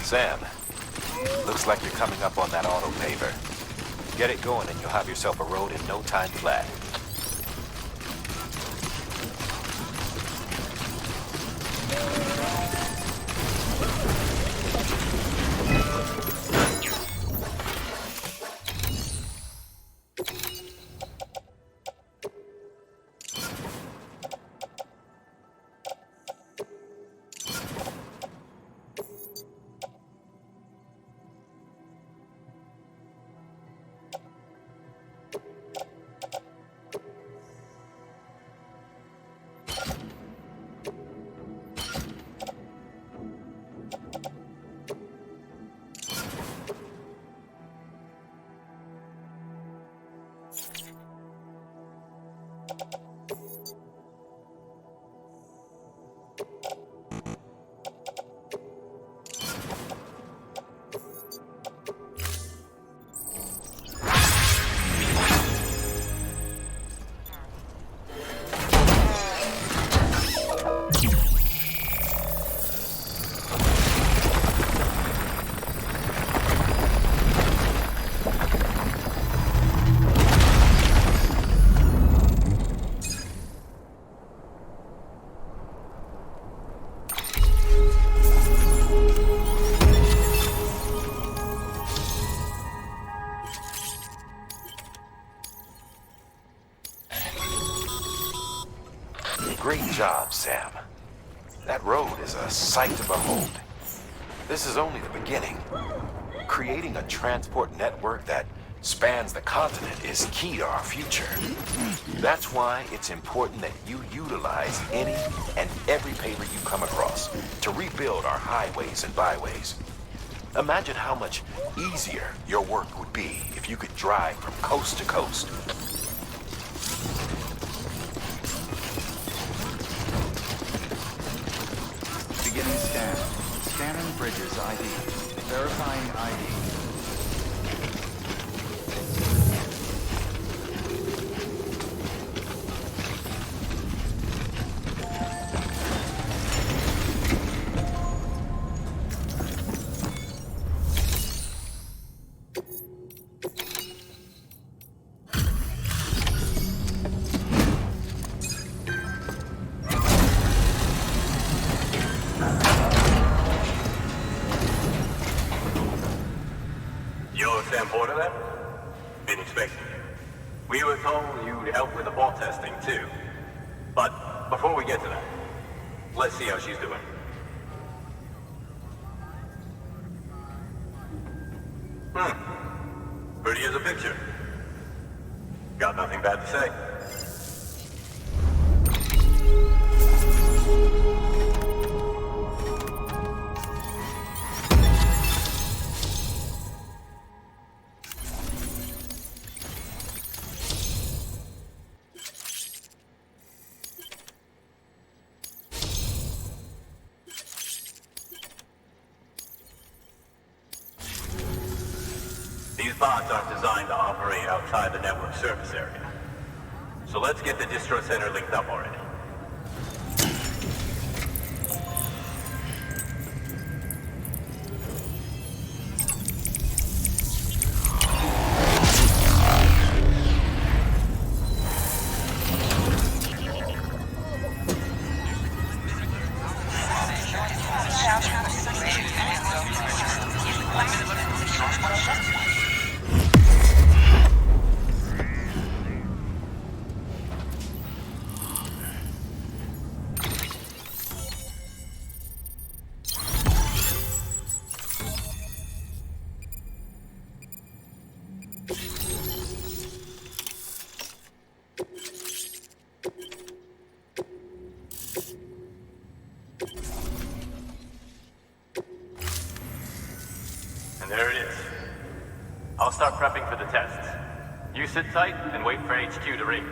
Sam, looks like you're coming up on that auto paver. Get it going and you'll have yourself a road in no time flat. Great job, Sam. That road is a sight to behold. This is only the beginning. Creating a transport network that spans the continent is key to our future. That's why it's important that you utilize any and every paver you come across to rebuild our highways and byways. Imagine how much easier your work would be if you could drive from coast to coast. Beginning scan. Scanning bridges ID. Verifying ID. Let's see how she's doing. Pretty as a picture. Got nothing bad to say. These bots aren't designed to operate outside the network service area. So let's get the distro center linked up already. And there it is. I'll start prepping for the tests. You sit tight and wait for HQ to ring.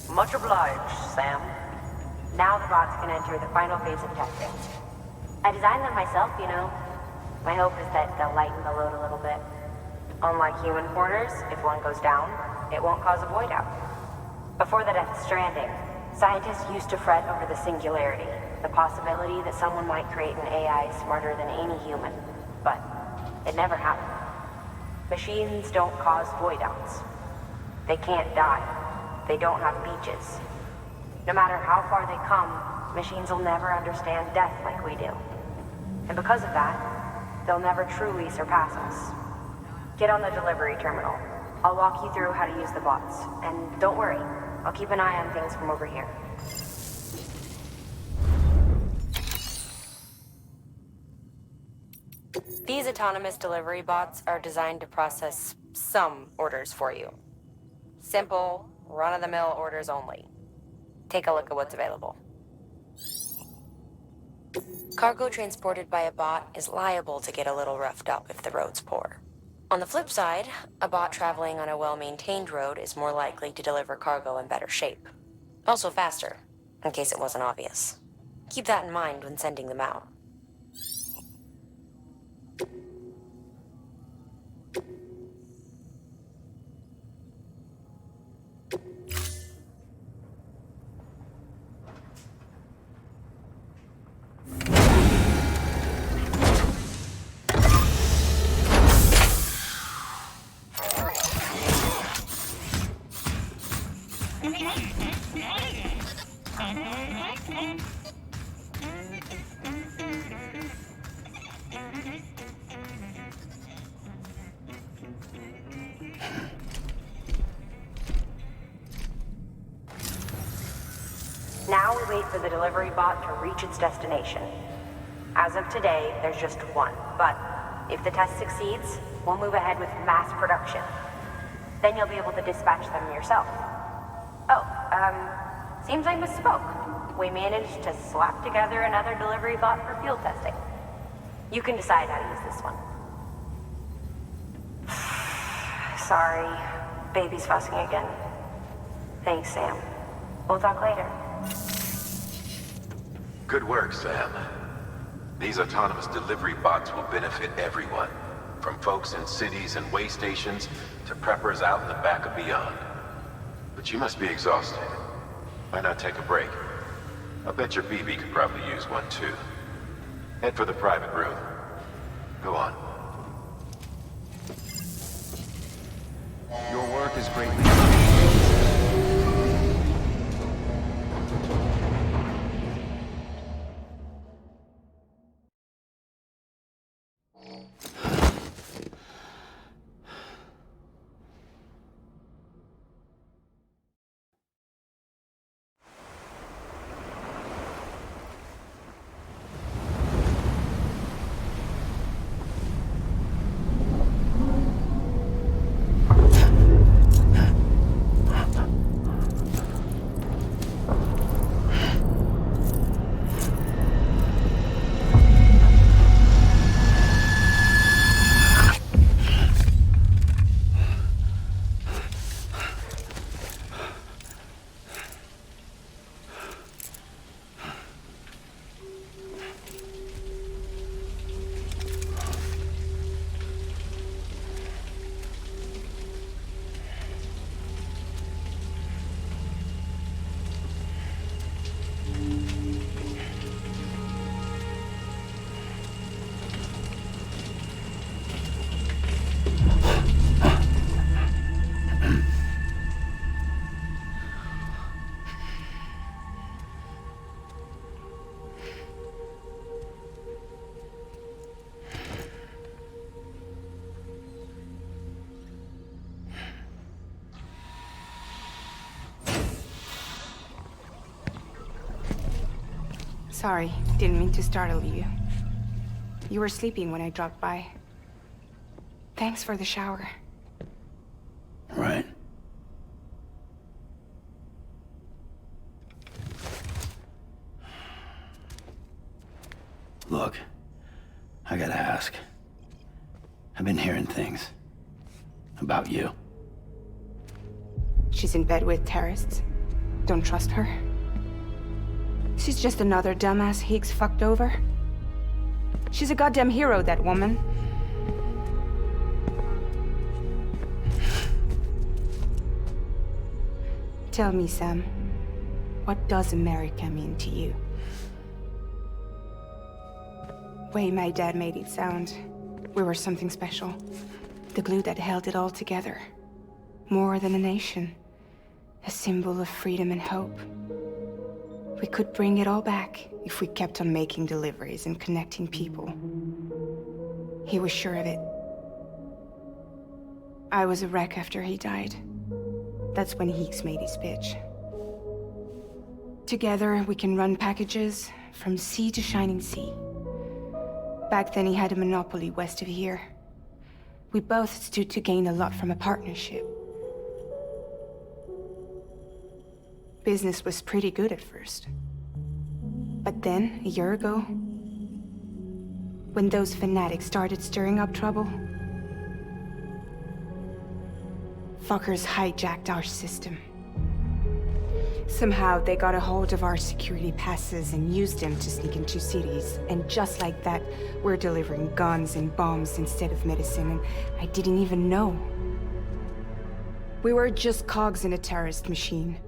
Much obliged, Sam. Now the bots can enter the final phase of testing. I designed them myself, you know. My hope is that they'll lighten the load a little bit. Unlike human porters, if one goes down, it won't cause a void out. Before the death of Stranding, Scientists used to fret over the singularity, the possibility that someone might create an AI smarter than any human. But it never happened. Machines don't cause void-outs. They can't die. They don't have beaches. No matter how far they come, machines will never understand death like we do. And because of that, they'll never truly surpass us. Get on the delivery terminal. I'll walk you through how to use the bots. And don't worry, I'll keep an eye on things from over here. These autonomous delivery bots are designed to process some orders for you. Simple, run-of-the-mill orders only. Take a look at what's available. Cargo transported by a bot is liable to get a little roughed up if the road's poor. On the flip side, a bot traveling on a well-maintained road is more likely to deliver cargo in better shape. Also faster, in case it wasn't obvious. Keep that in mind when sending them out. Now we wait for the delivery bot to reach its destination. As of today, there's just one, but if the test succeeds, we'll move ahead with mass production. Then you'll be able to dispatch them yourself. Oh, seems I misspoke. We managed to slap together another delivery bot for field testing. You can decide how to use this one. Sorry, baby's fussing again. Thanks, Sam. We'll talk later. Good work, Sam. These autonomous delivery bots will benefit everyone, from folks in cities and way stations to preppers out in the back of beyond. But you must be exhausted. Why not take a break? I'll bet your BB could probably use one too. Head for the private room. Go on. Your work is greatly appreciated. Sorry, didn't mean to startle you. You were sleeping when I dropped by. Thanks for the shower. Right. Look, I gotta ask. I've been hearing things about you. She's in bed with terrorists. Don't trust her. She's just another dumbass Higgs fucked over. She's a goddamn hero, that woman. Tell me, Sam. What does America mean to you? Way my dad made it sound, we were something special. The glue that held it all together. More than a nation. A symbol of freedom and hope. We could bring it all back if we kept on making deliveries and connecting people. He was sure of it. I was a wreck after he died. That's when Heeks made his pitch. Together, we can run packages from sea to shining sea. Back then, he had a monopoly west of here. We both stood to gain a lot from a partnership. Business was pretty good at first. But then, a year ago, when those fanatics started stirring up trouble, fuckers hijacked our system. Somehow, they got a hold of our security passes and used them to sneak into cities. And just like that, we're delivering guns and bombs instead of medicine, and I didn't even know. We were just cogs in a terrorist machine.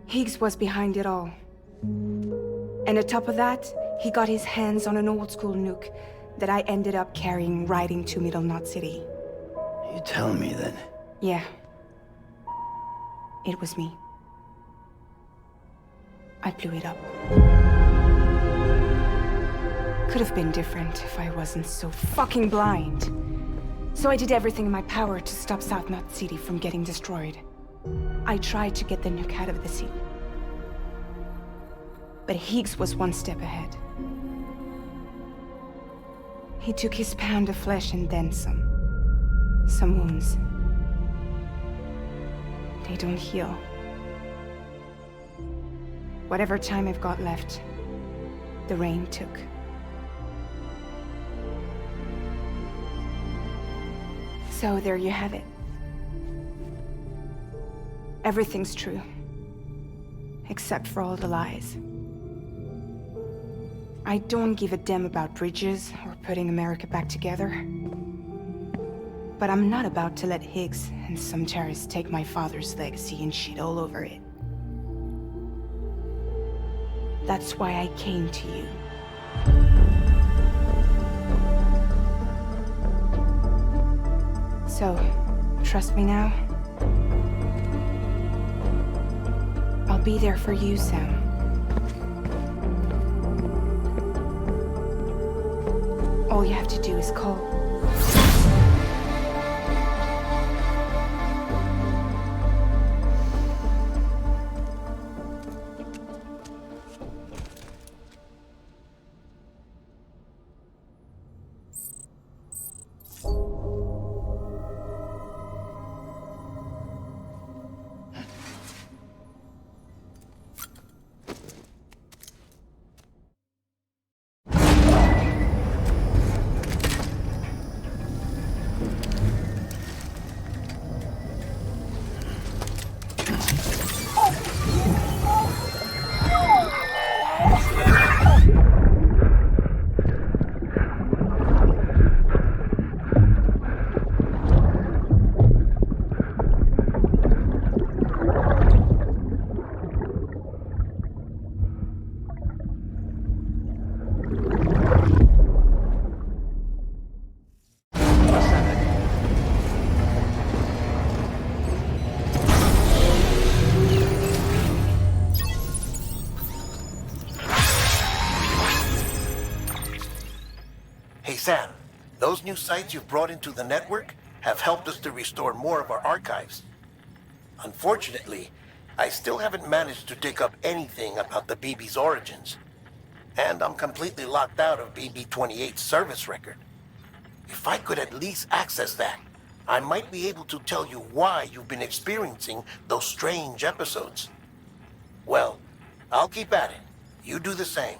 Higgs was behind it all. And on top of that, he got his hands on an old-school nuke that I ended up carrying right into Middle Knot City. You telling me that? Yeah. It was me. I blew it up. Could have been different if I wasn't so fucking blind. So I did everything in my power to stop South Knot City from getting destroyed. I tried to get the nuke out of the city. But Higgs was one step ahead. He took his pound of flesh and then some. Some wounds. They don't heal. Whatever time I've got left, the rain took. So there you have it. Everything's true. Except for all the lies. I don't give a damn about bridges or putting America back together. But I'm not about to let Higgs and some terrorists take my father's legacy and shit all over it. That's why I came to you. So, trust me now? I'll be there for you, Sam. All you have to do is call. Hey Sam, those new sites you've brought into the network have helped us to restore more of our archives. Unfortunately, I still haven't managed to dig up anything about the BB's origins. And I'm completely locked out of BB-28's service record. If I could at least access that, I might be able to tell you why you've been experiencing those strange episodes. Well, I'll keep at it. You do the same.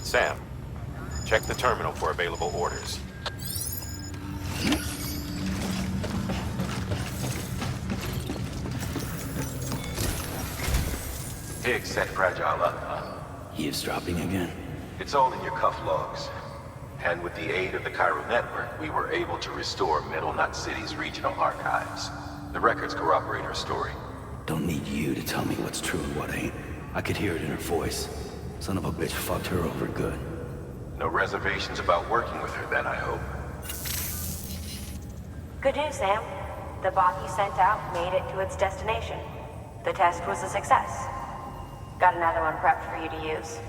Sam, check the terminal for available orders. Higgs set Fragile up. Eavesdropping again? It's all in your cuff logs. And with the aid of the Cairo network, we were able to restore Middle Knot City's regional archives. The records corroborate her story. Don't need you to tell me what's true and what ain't. I could hear it in her voice. Son of a bitch fucked her over good. No reservations about working with her then, I hope. Good news, Sam. The bot you sent out made it to its destination. The test was a success. Got another one prepped for you to use.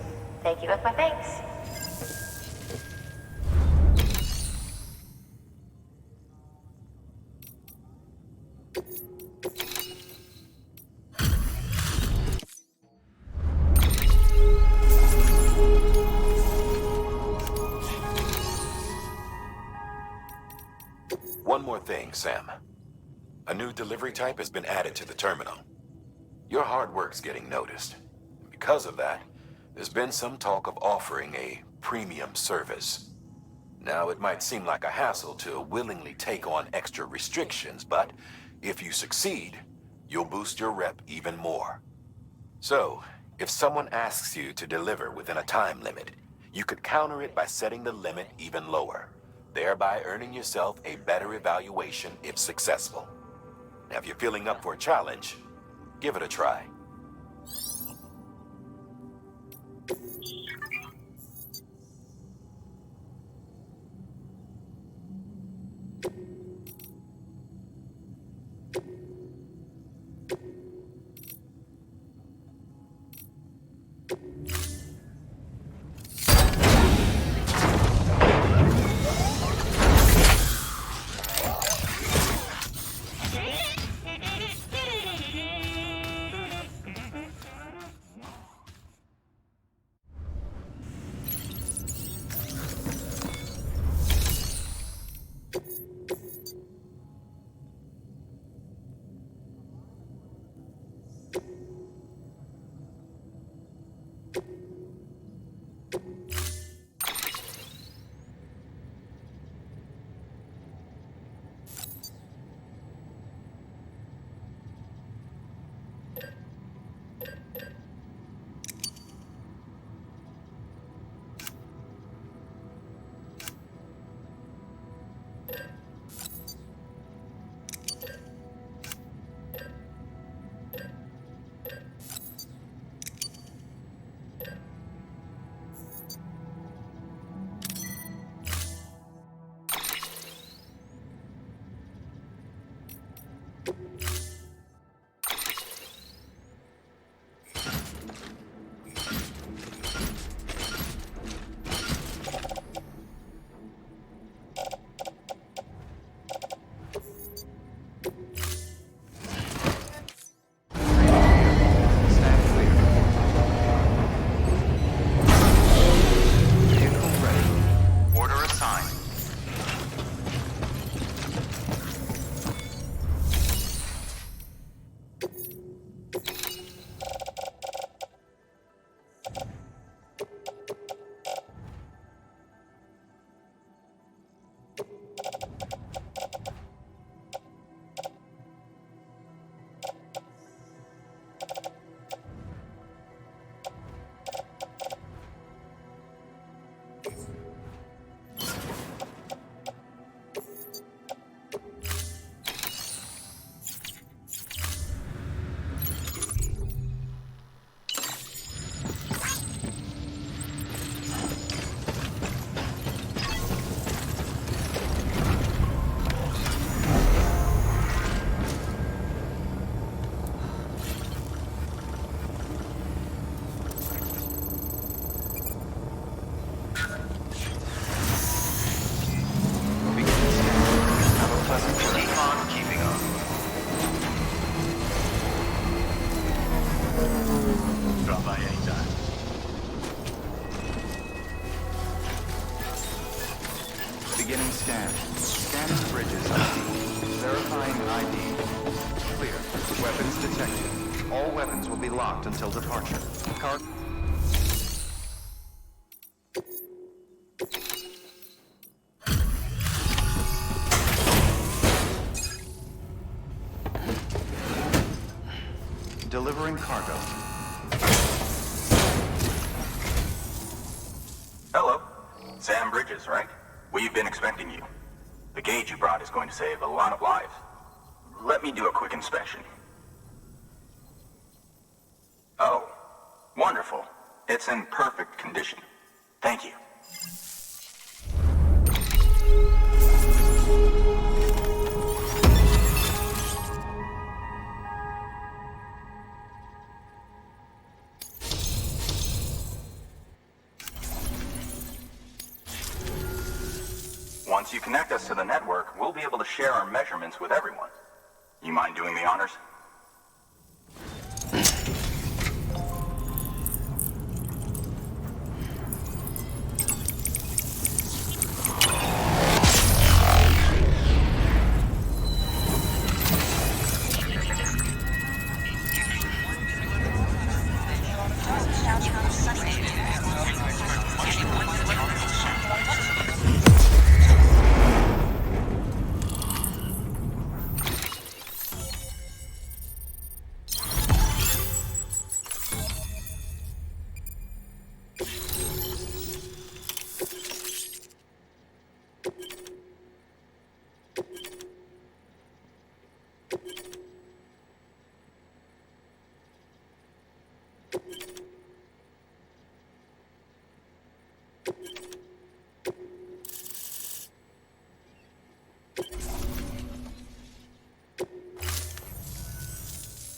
Thank you with my thanks. One more thing, Sam. A new delivery type has been added to the terminal. Your hard work's getting noticed. Because of that, there's been some talk of offering a premium service. Now, it might seem like a hassle to willingly take on extra restrictions, but if you succeed, you'll boost your rep even more. So, if someone asks you to deliver within a time limit, you could counter it by setting the limit even lower, thereby earning yourself a better evaluation if successful. Now, if you're feeling up for a challenge, give it a try. Beginning scan. Scanning bridges ID. Verifying ID. Clear. Weapons detected. All weapons will be locked until departure. Delivering cargo. Hello. Sam Bridges, right? We've been expecting you. The gauge you brought is going to save a lot of lives. let me do a quick inspection. Oh, wonderful. It's in perfect condition. Thank you. Once you connect us to the network, we'll be able to share our measurements with everyone. You mind doing the honors?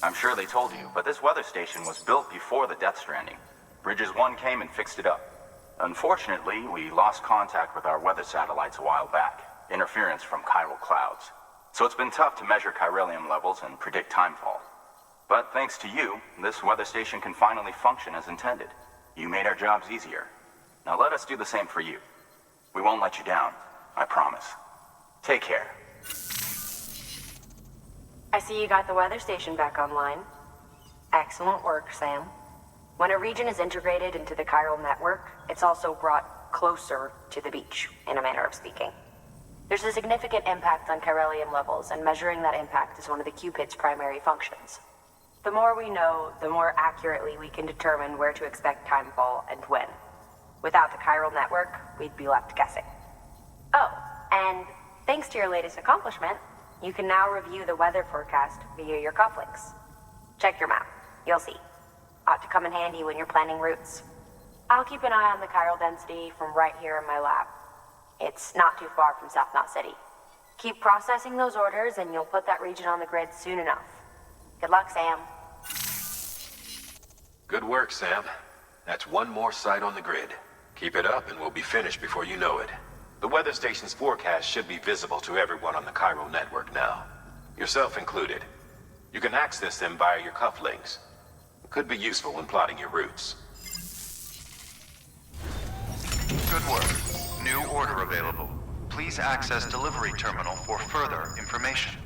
I'm sure they told you, but this weather station was built before the Death Stranding. Bridges 1 came and fixed it up. Unfortunately, we lost contact with our weather satellites a while back. Interference from chiral clouds. So it's been tough to measure chiralium levels and predict timefall. But thanks to you, this weather station can finally function as intended. You made our jobs easier. Now let us do the same for you. We won't let you down, I promise. Take care. I see you got the weather station back online. Excellent work, Sam. When a region is integrated into the chiral network, it's also brought closer to the beach, in a manner of speaking. There's a significant impact on chiralium levels, and measuring that impact is one of the Cupid's primary functions. The more we know, the more accurately we can determine where to expect timefall and when. Without the chiral network, we'd be left guessing. Oh, and thanks to your latest accomplishment, you can now review the weather forecast via your cufflinks. Check your map. You'll see. Ought to come in handy when you're planning routes. I'll keep an eye on the chiral density from right here in my lab. It's not too far from South Knot City. Keep processing those orders and you'll put that region on the grid soon enough. Good luck, Sam. Good work, Sam. That's one more site on the grid. Keep it up and we'll be finished before you know it. The weather station's forecast should be visible to everyone on the chiral network now, yourself included. You can access them via your cufflinks. It could be useful when plotting your routes. Good work. New order available. Please access delivery terminal for further information.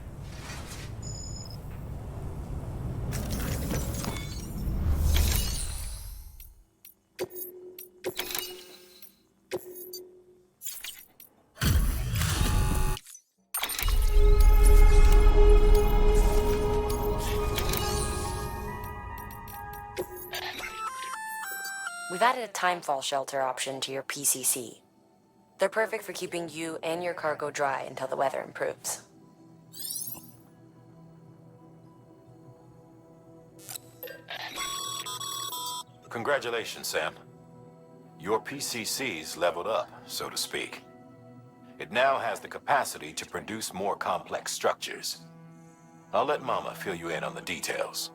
We've added a timefall shelter option to your PCC. They're perfect for keeping you and your cargo dry until the weather improves. Congratulations, Sam. Your PCC's leveled up, so to speak. It now has the capacity to produce more complex structures. I'll let Mama fill you in on the details.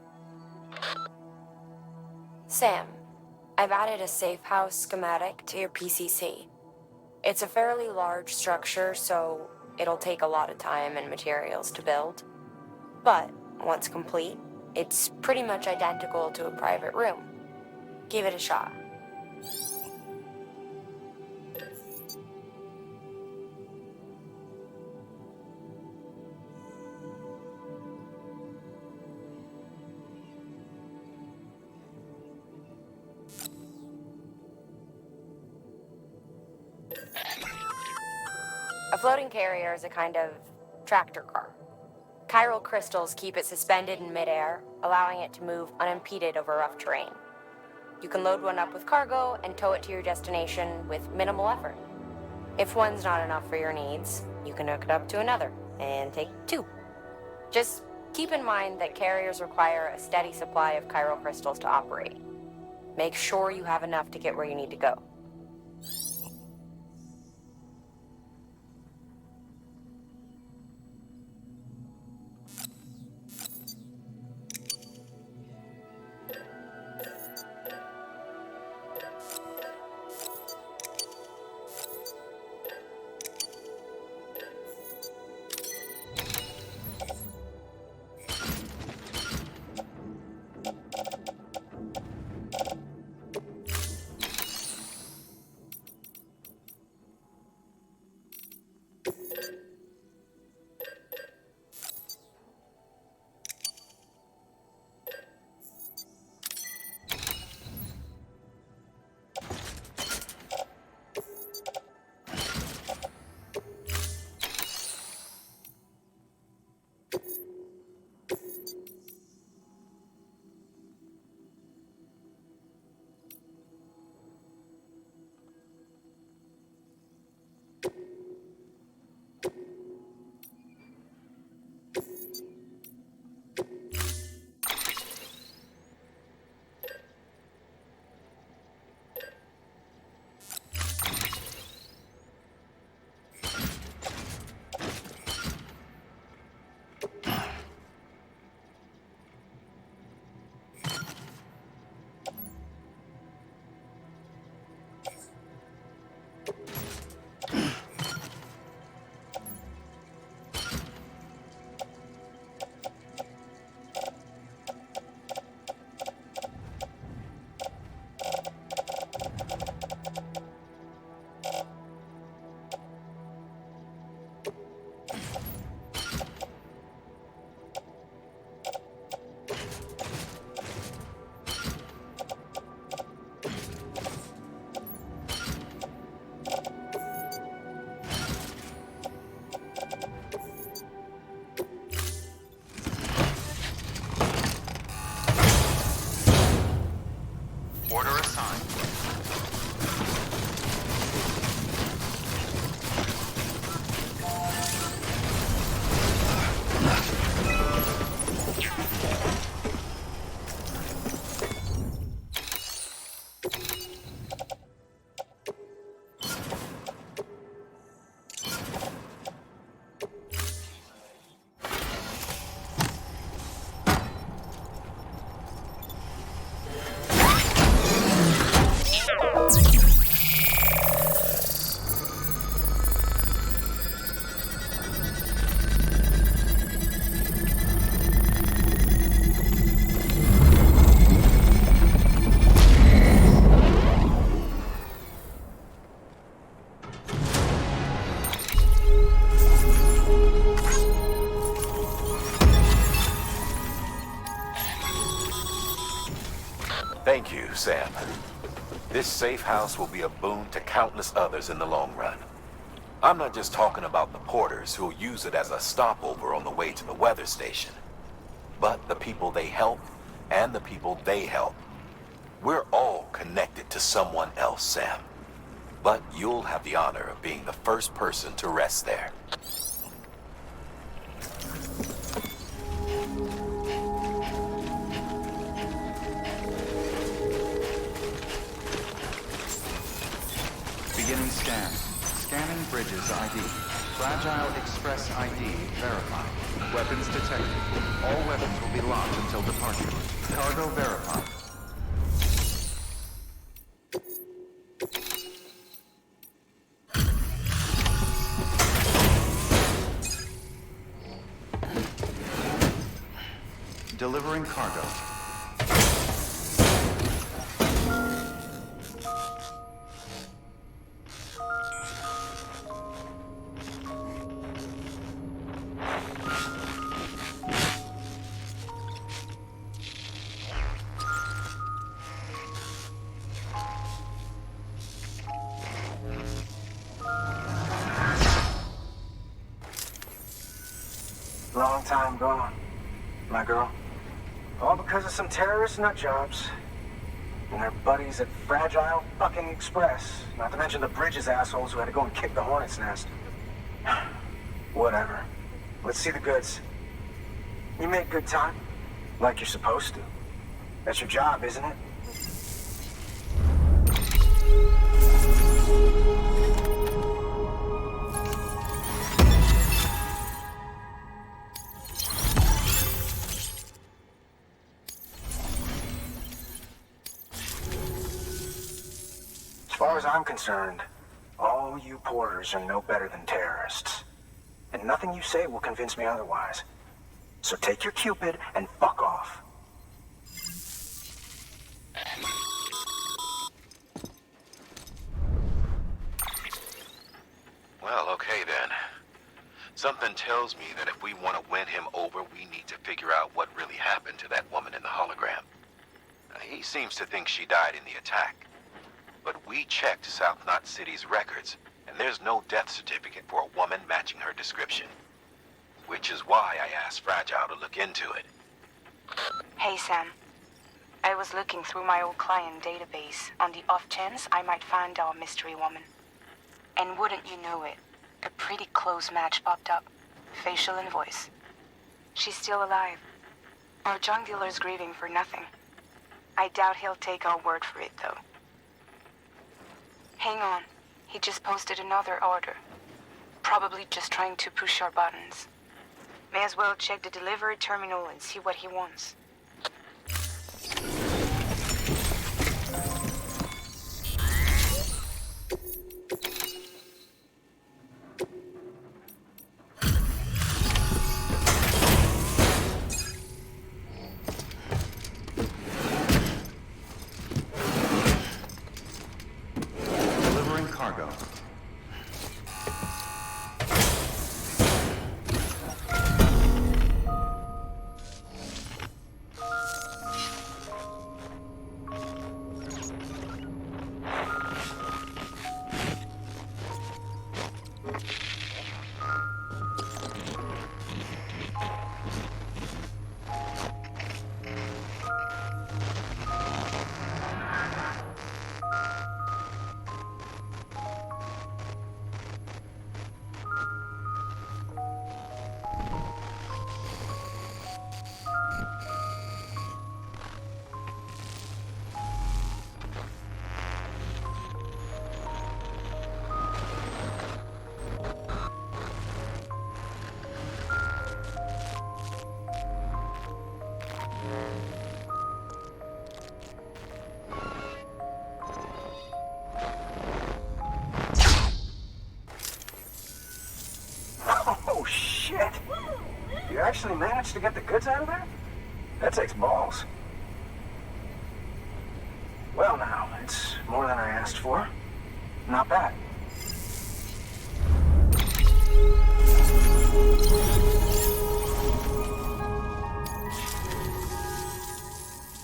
Sam, I've added a safe house schematic to your PCC. It's a fairly large structure, so it'll take a lot of time and materials to build. But once complete, it's pretty much identical to a private room. Give it a shot. A floating carrier is a kind of tractor car. Chiral crystals keep it suspended in midair, allowing it to move unimpeded over rough terrain. You can load one up with cargo and tow it to your destination with minimal effort. If one's not enough for your needs, you can hook it up to another and take two. Just keep in mind that carriers require a steady supply of chiral crystals to operate. Make sure you have enough to get where you need to go. Order assigned. Thank you, Sam. This safe house will be a boon to countless others in the long run. I'm not just talking about the porters who'll use it as a stopover on the way to the weather station, but the people they help and the people they help. We're all connected to someone else, Sam. But you'll have the honor of being the first person to rest there. Beginning scan. Scanning Bridges ID. Fragile Express ID verified. Weapons detected. All weapons will be locked until departure. Cargo verified. Delivering cargo. Long time gone, my girl. All because of some terrorist nutjobs and their buddies at Fragile fucking Express. Not to mention the Bridges assholes who had to go and kick the hornet's nest. Whatever. Let's see the goods. You make good time, like you're supposed to. That's your job, isn't it? As far as I'm concerned, all you porters are no better than terrorists. And nothing you say will convince me otherwise. So take your Cupid and fuck off. Well, okay then. Something tells me that if we want to win him over, we need to figure out what really happened to that woman in the hologram. He seems to think she died in the attack. But we checked South Knot City's records, and there's no death certificate for a woman matching her description. Which is why I asked Fragile to look into it. Hey, Sam. I was looking through my old client database on the off chance I might find our mystery woman. And wouldn't you know it, a pretty close match popped up. Facial and voice. She's still alive. Our junk dealer's grieving for nothing. I doubt he'll take our word for it, though. Hang on. He just posted another order. Probably just trying to push our buttons. May as well check the delivery terminal and see what he wants. Delivering cargo. Oh, shit! You actually managed to get the goods out of there? That takes balls. Well now, it's more than I asked for. Not bad.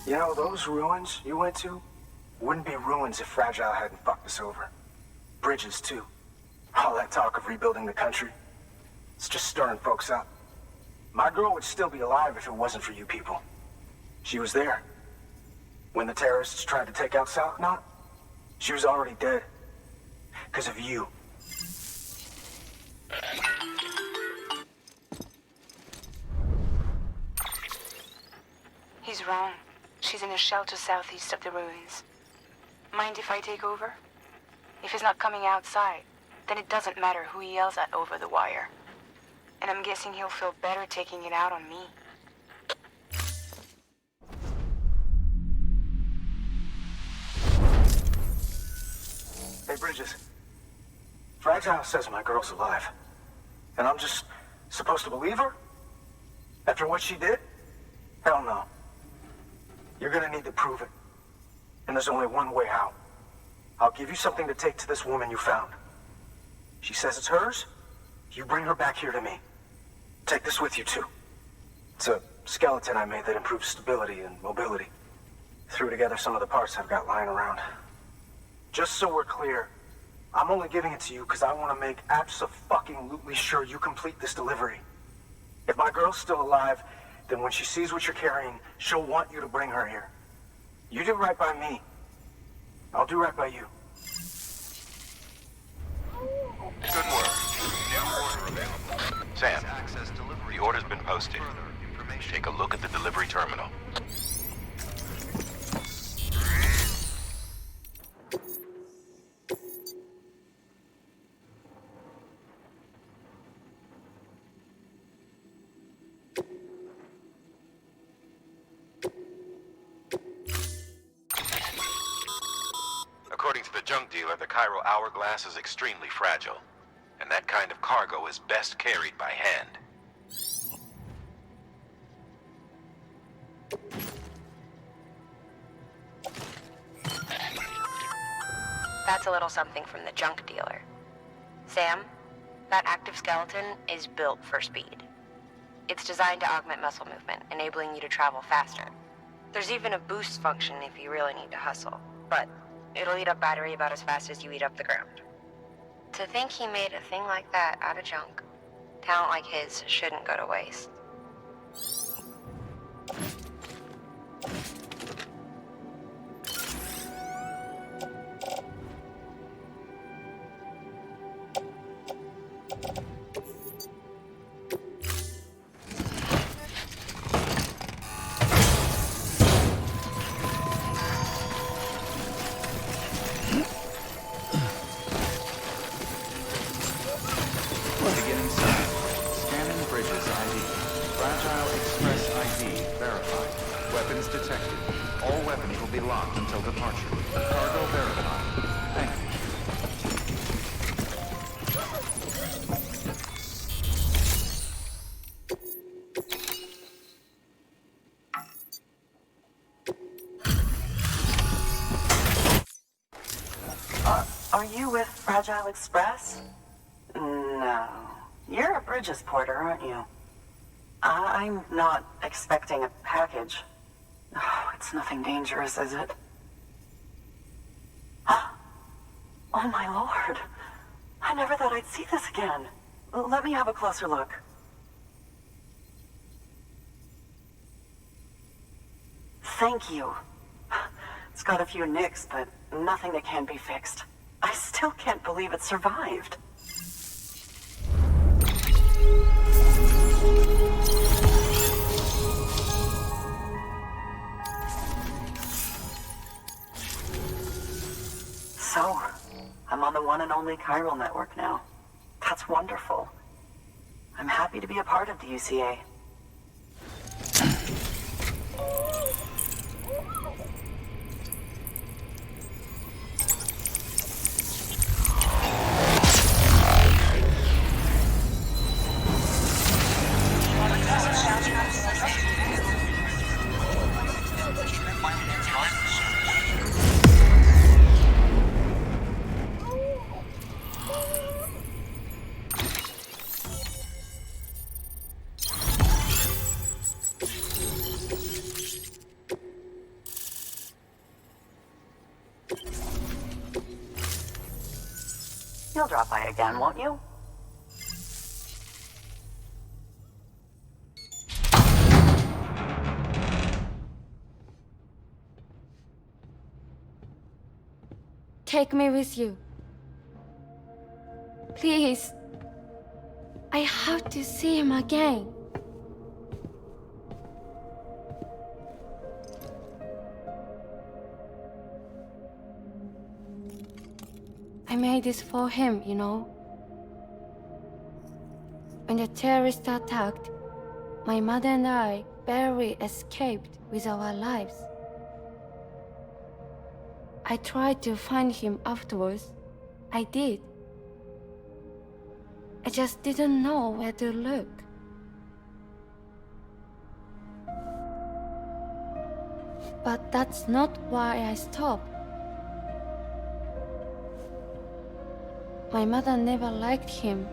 You know, those ruins you went to wouldn't be ruins if Fragile hadn't fucked us over. Bridges, too. All that talk of rebuilding the country. It's just stirring folks up. My girl would still be alive if it wasn't for you people. She was there. When the terrorists tried to take out South Knot, she was already dead. Because of you. He's wrong. She's in a shelter southeast of the ruins. Mind if I take over? If he's not coming outside, then it doesn't matter who he yells at over the wire. And I'm guessing he'll feel better taking it out on me. Hey, Bridges. Fragile says my girl's alive. And I'm just supposed to believe her? After what she did? Hell no. You're gonna need to prove it. And there's only one way out. I'll give you something to take to this woman you found. She says it's hers. You bring her back here to me. Take this with you, too. It's a skeleton I made that improves stability and mobility. Threw together some of the parts I've got lying around. Just so we're clear, I'm only giving it to you because I want to make abso-fucking-lutely sure you complete this delivery. If my girl's still alive, then when she sees what you're carrying, she'll want you to bring her here. You do right by me. I'll do right by you. Good work. New order available. Sam, the order's been posted. information. Take a look at the delivery terminal. According to the junk dealer, the chiral hourglass is extremely fragile, and that kind of cargo is best carried by hand. That's a little something from the junk dealer. Sam, that active skeleton is built for speed. It's designed to augment muscle movement, enabling you to travel faster. There's even a boost function if you really need to hustle, but it'll eat up battery about as fast as you eat up the ground. To think he made a thing like that out of junk. Talent like his shouldn't go to waste. Beginning sign. Scanning bridges ID. Fragile Express ID verified. Weapons detected. All weapons will be locked until departure. Cargo verified. Thank you. Are you with Fragile Express? No. You're a Bridges porter, aren't you? I'm not expecting a package. Oh, it's nothing dangerous, is it? Oh my lord. I never thought I'd see this again. Let me have a closer look. Thank you. It's got a few nicks, but nothing that can't be fixed. I still can't believe it survived. So, I'm on the one and only chiral network now. That's wonderful. I'm happy to be a part of the UCA. You'll drop by again, won't you? Take me with you. Please. I have to see him again. I made this for him, you know. When the terrorists attacked, my mother and I barely escaped with our lives. I tried to find him afterwards. I did. I just didn't know where to look. But that's not why I stopped. My mother never liked him.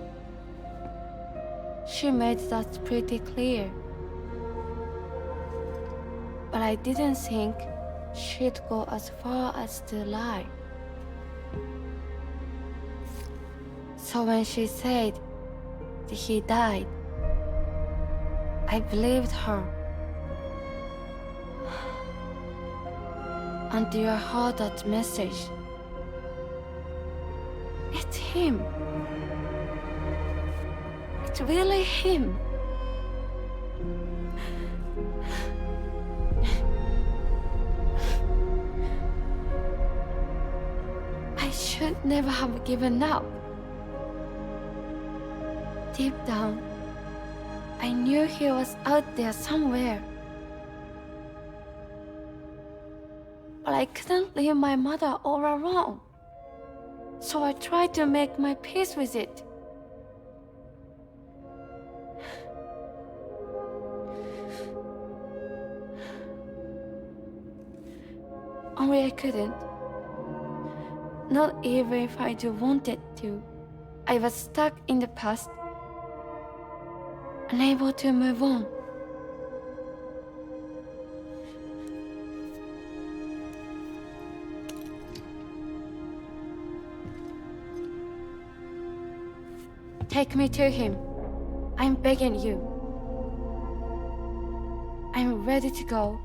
She made that pretty clear. But I didn't think she'd go as far as to lie. So when she said that he died, I believed her. Until I heard that message. It's him. It's really him. should never have given up. Deep down, I knew he was out there somewhere. But I couldn't leave my mother all alone. So I tried to make my peace with it. Only I couldn't. Not even if I wanted to. I was stuck in the past, unable to move on. Take me to him. I'm begging you. I'm ready to go.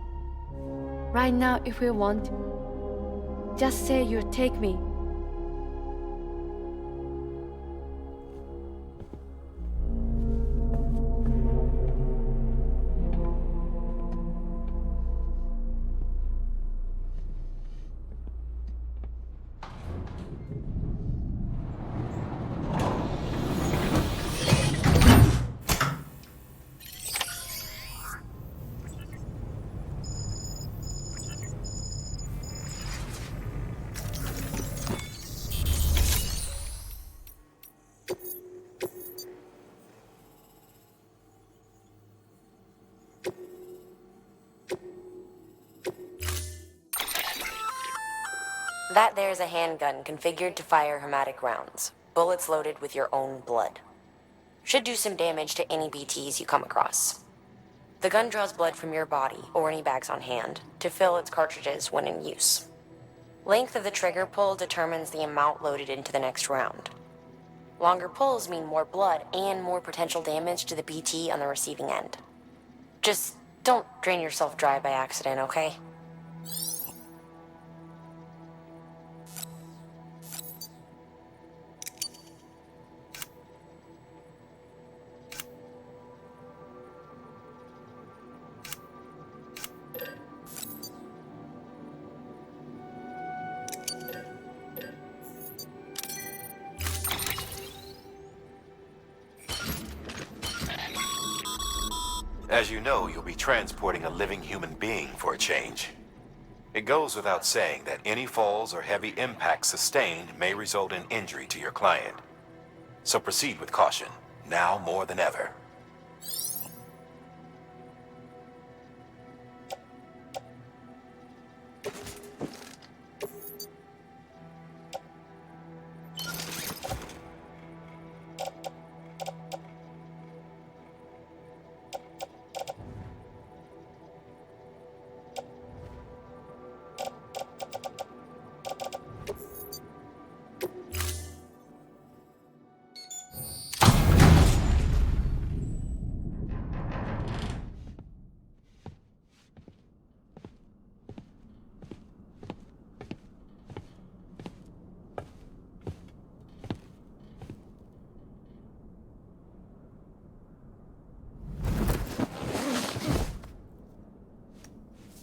Right now if you want. Just say you'll take me. That there's a handgun configured to fire hermetic rounds, bullets loaded with your own blood. Should do some damage to any BTs you come across. The gun draws blood from your body, or any bags on hand, to fill its cartridges when in use. Length of the trigger pull determines the amount loaded into the next round. Longer pulls mean more blood and more potential damage to the BT on the receiving end. Just don't drain yourself dry by accident, okay? As you know, you'll be transporting a living human being for a change. It goes without saying that any falls or heavy impacts sustained may result in injury to your client. So proceed with caution, now more than ever.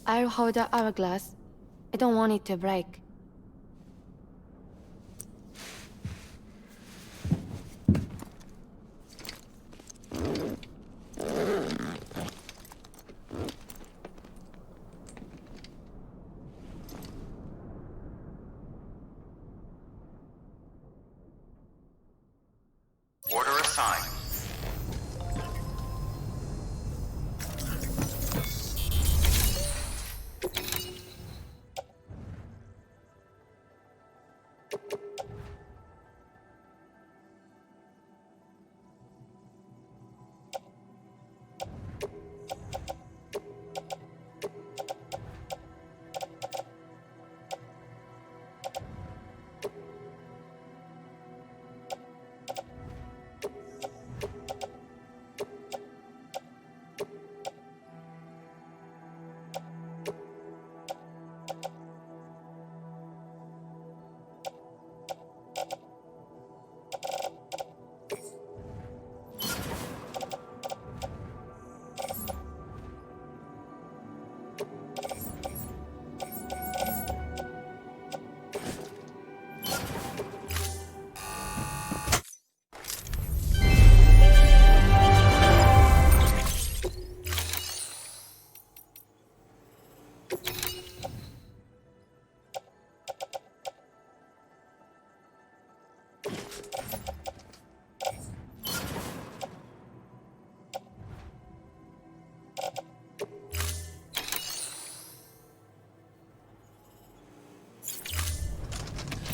I'll hold the hourglass. I don't want it to break. Order assigned.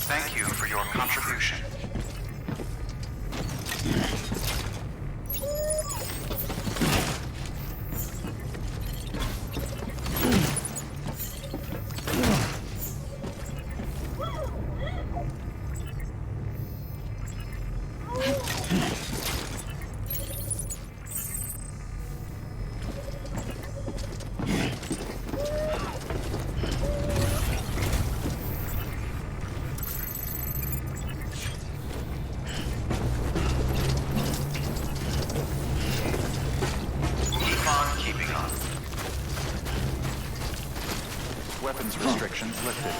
Thank you for your contribution. Weapons restrictions lifted.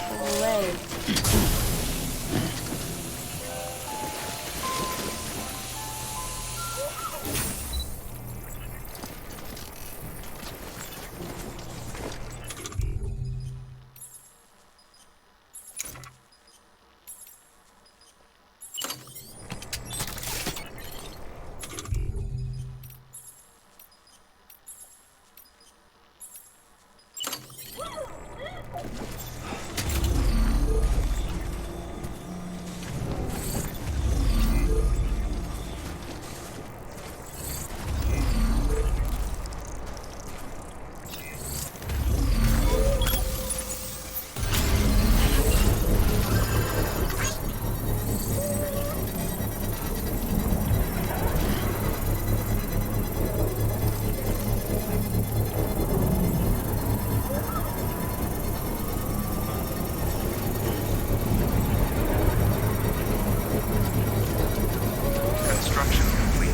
Construction complete.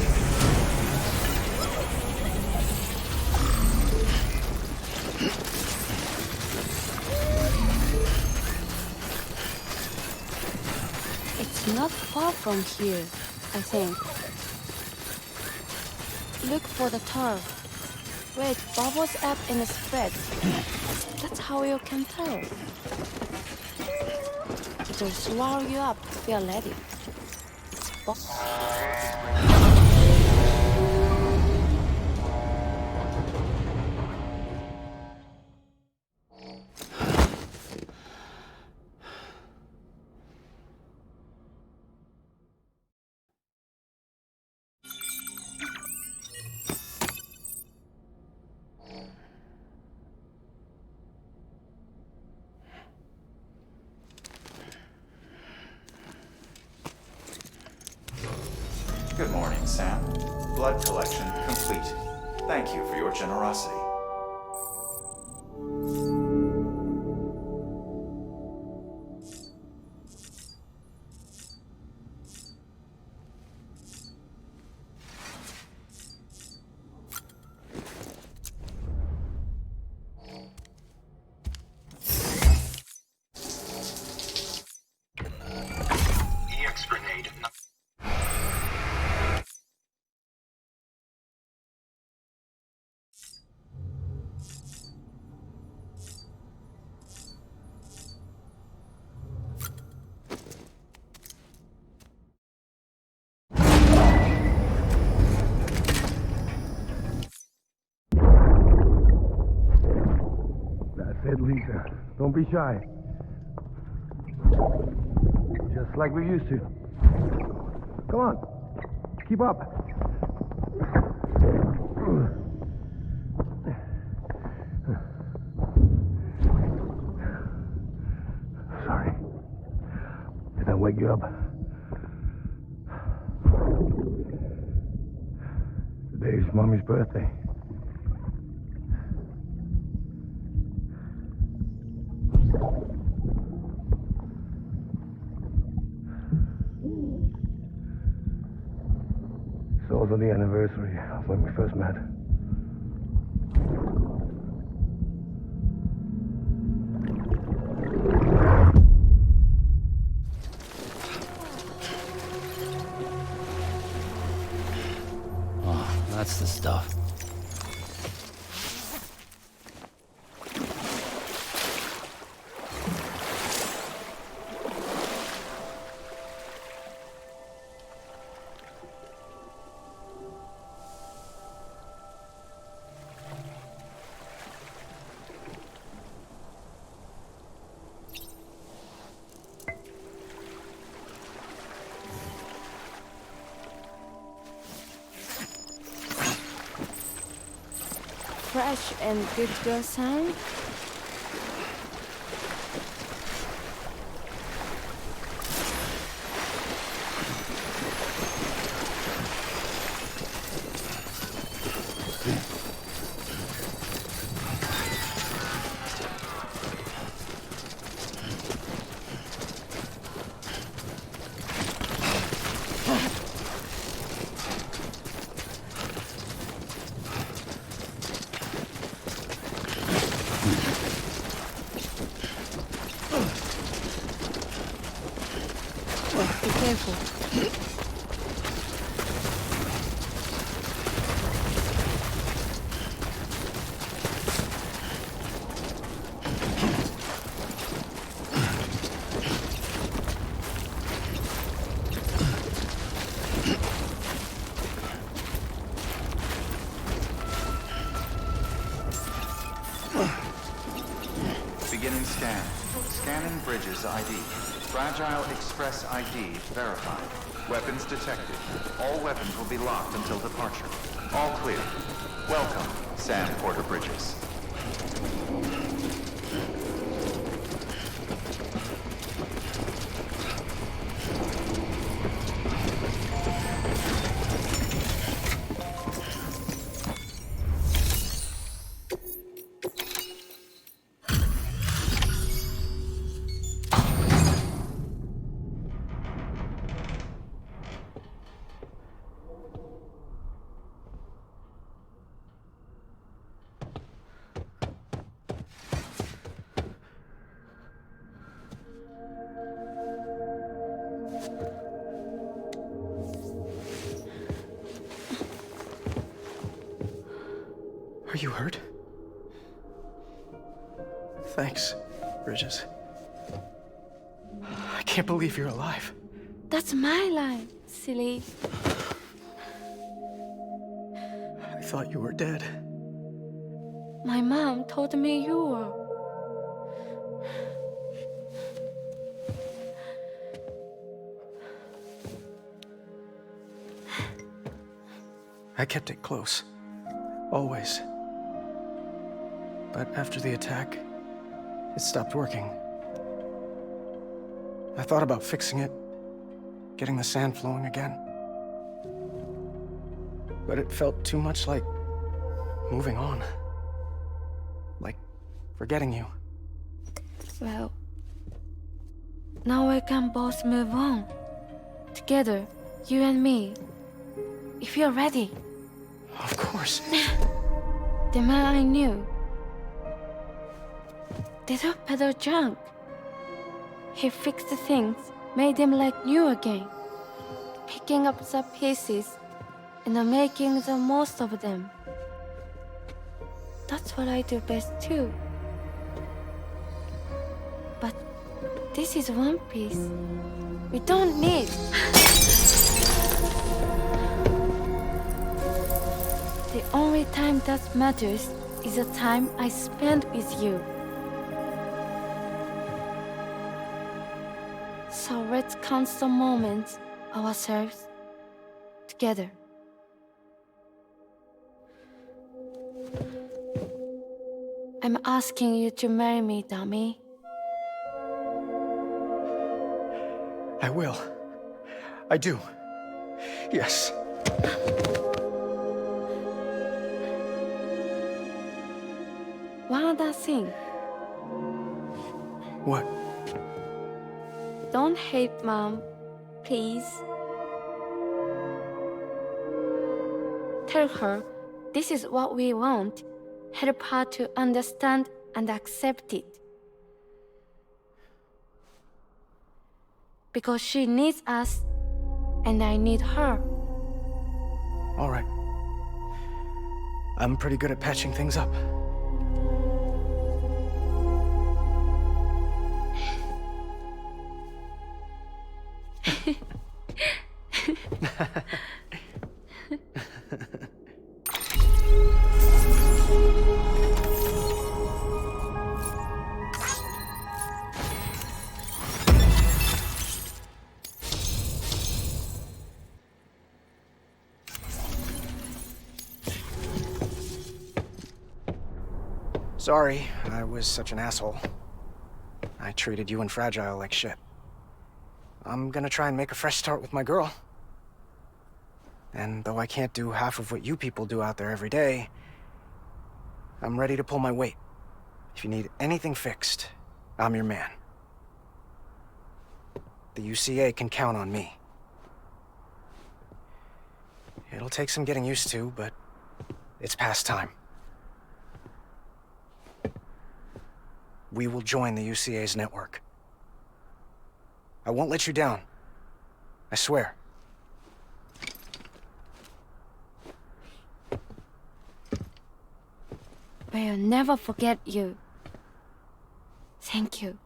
It's not far from here, I think. Look for the turf. Wait, bubbles up in the spread. That's how you can tell. It'll swallow you up if you're ready. Good morning, Sam. Blood collection complete. Thank you for your generosity. Lisa, don't be shy. Just like we used to. Come on, keep up. Sorry. Did I wake you up? Today's Mommy's birthday. It's also the anniversary of when we first met. Oh, that's the stuff. fresh and good girl sound? Be careful. Beginning scan. Scanning Bridges ID. Fragile Express ID verified. Weapons detected. All weapons will be locked until departure. All clear. Welcome, Sam Porter Bridges. Are you hurt? Thanks, Bridges. I can't believe you're alive. That's my line, silly. I thought you were dead. My mom told me you were. I kept it close. Always. But after the attack, it stopped working. I thought about fixing it, getting the sand flowing again. But it felt too much like moving on. Like forgetting you. Well, now we can both move on. Together, you and me. If you're ready. Of course. The man I knew. Didn't peddle junk. He fixed things, made them like new again. Picking up the pieces and making the most of them. That's what I do best too. But this is one piece. We don't need. The only time that matters is the time I spend with you. So let's count the moments ourselves together. I'm asking you to marry me, dummy. I will. I do. Yes. One other thing. What? Don't hate Mom, please. Tell her this is what we want. Help her to understand and accept it. Because she needs us, and I need her. All right. I'm pretty good at patching things up. Sorry, I was such an asshole. I treated you and Fragile like shit. I'm gonna try and make a fresh start with my girl. And though I can't do half of what you people do out there every day, I'm ready to pull my weight. If you need anything fixed, I'm your man. The UCA can count on me. It'll take some getting used to, but it's past time. We will join the UCA's network. I won't let you down. I swear. We'll never forget you. Thank you.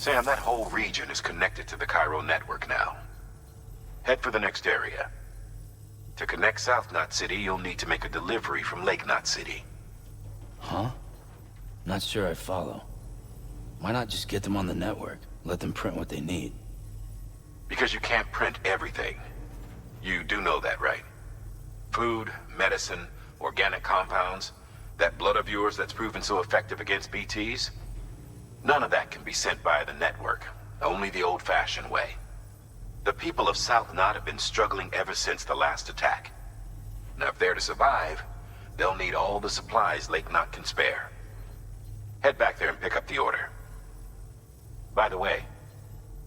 Sam, that whole region is connected to the Cairo network now. Head for the next area. To connect South Knot City, you'll need to make a delivery from Lake Knot City. Huh? Not sure I follow. Why not just get them on the network? Let them print what they need. Because you can't print everything. You do know that, right? Food, medicine, organic compounds, that blood of yours that's proven so effective against BTs? None of that can be sent via the network. Only the old-fashioned way. The people of South Knot have been struggling ever since the last attack. Now, if they're to survive, they'll need all the supplies Lake Knot can spare. Head back there and pick up the order. By the way,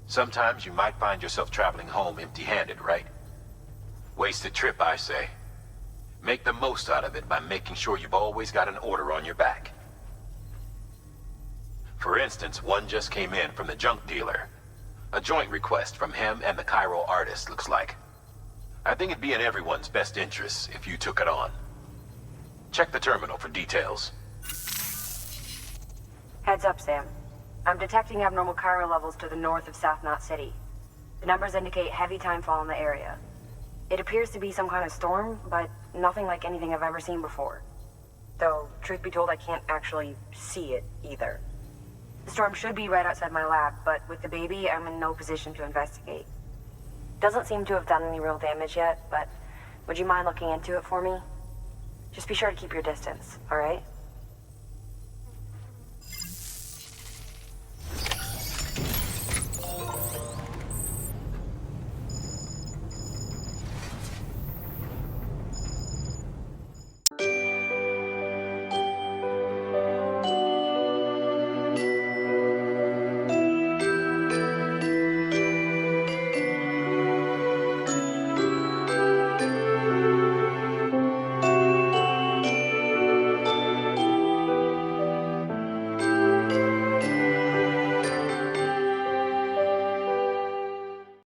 sometimes you might find yourself traveling home empty-handed, right? Wasted trip, I say. Make the most out of it by making sure you've always got an order on your back. For instance, one just came in from the junk dealer. A joint request from him and the Cairo artist, looks like. I think it'd be in everyone's best interests if you took it on. Check the terminal for details. Heads up, Sam. I'm detecting abnormal Cairo levels to the north of South Knot City. The numbers indicate heavy timefall in the area. It appears to be some kind of storm, but nothing like anything I've ever seen before. Though, truth be told, I can't actually see it either. The storm should be right outside my lab, but with the baby, I'm in no position to investigate. Doesn't seem to have done any real damage yet, but would you mind looking into it for me? Just be sure to keep your distance, all right?